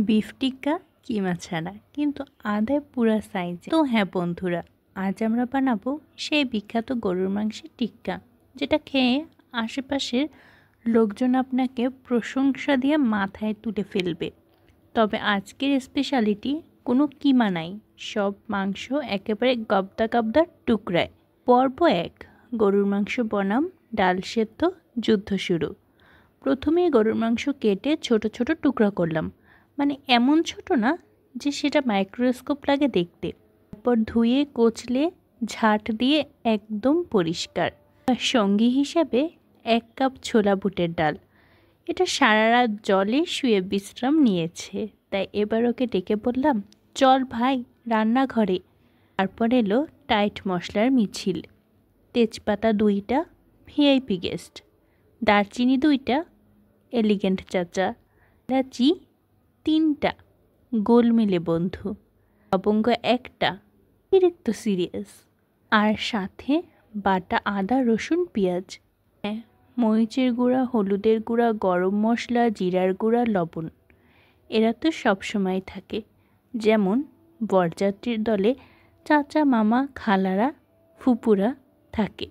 Beef টিক্কা কিমা ছাড়া, কিন্তু আদায় পুরা সাইজে। তো হ্যাঁ বন্ধুরা, আজ আমরা বানাবো সেই বিখ্যাত গরুর মাংসের টিক্কা, যেটা খেয়ে আশেপাশের লোকজন আপনাকে প্রশংসা দিয়ে মাথায় তুলে ফেলবে। তবে আজকের স্পেশালিটি কোনো কিমা নাই, সব মাংস একেবারে গবদা গবদা টুকরায়। পর্ব 1, গরুর মাংস বনাম ডাল সেদ্ধ যুদ্ধ শুরু। প্রথমেই গরুর মাংস কেটে ছোট ছোট টুকরা করলাম, মানে এমন ছোট না যে সেটা মাইক্রোস্কোপ লাগে দেখতে। তারপর ধুয়ে কচলে ঝাঁট দিয়ে একদম পরিষ্কার। সঙ্গী হিসাবে 1 কাপ ছোলা বুটের ডাল। এটা সারা রাত জলে শুয়ে বিশ্রাম নিয়েছে, তাই এবার ওকে ডেকে বললাম, চল ভাই রান্নাঘরে। তারপর এলো টাইট মশলার মিছিল। তেজপাতা 2টা, ভিআইপি গেস্ট। দারচিনি 2টা, এলিগেন্ট চাচা। এলাচি 3টা, গোলমেলে বন্ধু। লবঙ্গ 1টা, অতিরিক্ত সিরিয়াস। আর সাথে বাটা আদা রসুন পেঁয়াজ। মরিচের গুঁড়া, হলুদের গুঁড়া, গরম মশলা, জিরার গুঁড়া, লবণ। এরা তো সবসময় থাকে, যেমন বরযাত্রীর দলে চাচা মামা খালারা ফুপুরা থাকে।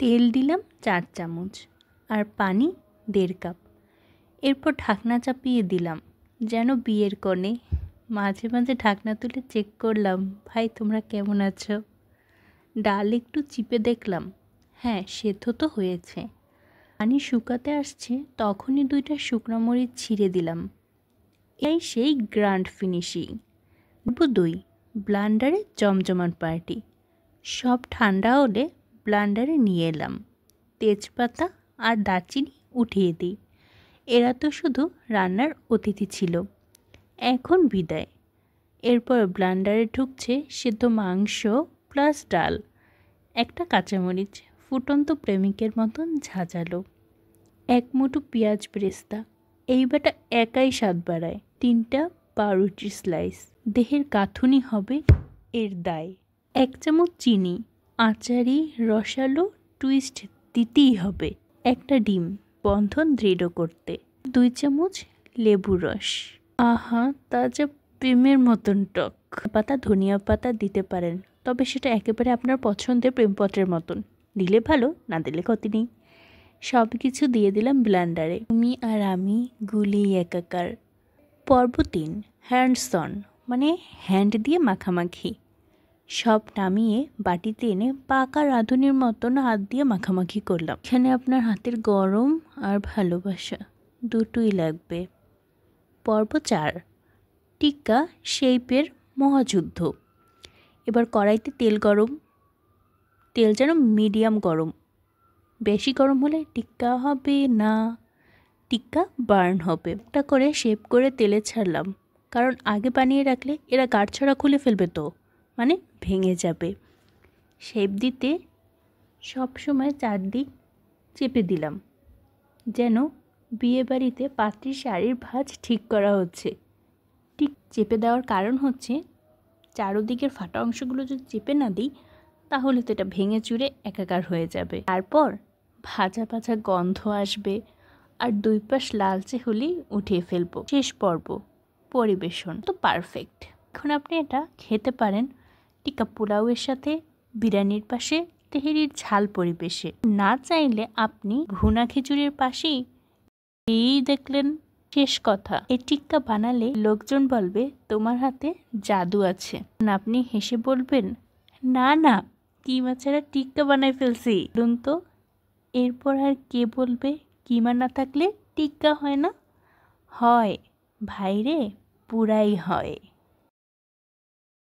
তেল দিলাম 4 চামচ আর পানি 1.5 কাপ। এরপর ঢাকনা চাপিয়ে দিলাম যেন বিয়ের কনে। মাঝে মাঝে ঢাকনা তুলে চেক করলাম, ভাই তোমরা কেমন আছো। ডাল একটু চিপে দেখলাম, হ্যাঁ সেদ্ধ তো হয়েছে। পানি শুকাতে আসছে, তখনই 2টা শুকনো মরিচ ছিঁড়ে দিলাম। এই সেই গ্র্যান্ড ফিনিশিং। 2, ব্লান্ডারে জমজমান পার্টি। সব ঠান্ডা হলে ব্লান্ডারে নিয়ে এলাম। তেজপাতা আর দারচিনি উঠিয়ে দিই। এরা তো শুধু রান্নার অতিথি ছিল, এখন বিদায়। এরপর ব্লান্ডারে ঢুকছে সেদ্ধ মাংস প্লাস ডাল। 1টা কাঁচামরিচ ফুটন্ত প্রেমিকের মতন ঝাঁঝালো। 1 মুঠো পেঁয়াজ বেরেস্তা, এই বাটা একাই স্বাদ বাড়ায়। 3টা পাউরুটির স্লাইস, দেহের গাঁথুনি হবে এর দায়। 1 চামচ চিনি, আচারি রসালো টুইস্ট দিতেই হবে। 1টা ডিম বন্ধন দৃঢ় করতে। 2 চামচ লেবু রস, আহা তাজা প্রেমের মতন টক। পাতা ধনিয়া পাতা দিতে পারেন, তবে সেটা একেবারে আপনার পছন্দের প্রেমপত্রের মতন। দিলে ভালো, না দিলে ক্ষতি নেই। সব কিছু দিয়ে দিলাম ব্লেন্ডারে। তুমি আর আমি গুলি একাকার। পর্ব 3, হ্যান্ডস অন, মানে হ্যান্ড দিয়ে মাখামাখি। সব নামিয়ে বাটিতে এনে পাকা রাঁধুনির মতন হাত দিয়ে মাখামাখি করলাম। এখানে আপনার হাতের গরম আর ভালোবাসা দুটোই লাগবে। পর্ব 4, টিক্কা শেপের মহাযুদ্ধ। এবার কড়াইতে তেল গরম, তেল যেন মিডিয়াম গরম। বেশি গরম হলে টিক্কা হবে না, টিক্কা বার্ন হবে। একটা করে শেপ করে তেলে ছাড়লাম, কারণ আগে বানিয়ে রাখলে এরা গাঁটছড়া খুলে ফেলবে, তো মানে ভেঙে যাবে। শেপ দিতে সবসময় চারদিক চেপে দিলাম, যেন বিয়েবাড়িতে পাত্রীর শাড়ির ভাঁজ ঠিক করা হচ্ছে। ঠিক চেপে দেওয়ার কারণ হচ্ছে, চারদিকের ফাটা অংশগুলো যদি চেপে না দিই, তাহলে তো এটা ভেঙে চুরে একাকার হয়ে যাবে। তারপর ভাজা ভাজা গন্ধ আসবে, আর 2 পাশ লালচে হলেই উঠিয়ে ফেলবো। শেষ পর্ব, পরিবেশন তো পারফেক্ট। এখন আপনি এটা খেতে পারেন টিক্কা পোলাওয়ের সাথে, বিরিয়ানির পাশে, তেহেরির ঝাল পরিবেশে। না চাইলে আপনি ভুনা খিচুড়ির পাশেই। এই দেখলেন শেষ কথা, এই টিক্কা বানালে লোকজন বলবে তোমার হাতে জাদু আছে। আপনি হেসে বলবেন, না না কিমা ছাড়া টিক্কা বানাই ফেলছি। বলুন তো এরপর আর কে বলবে কিমা না থাকলে টিক্কা হয় না? হয় ভাইরে, পুরাই হয়।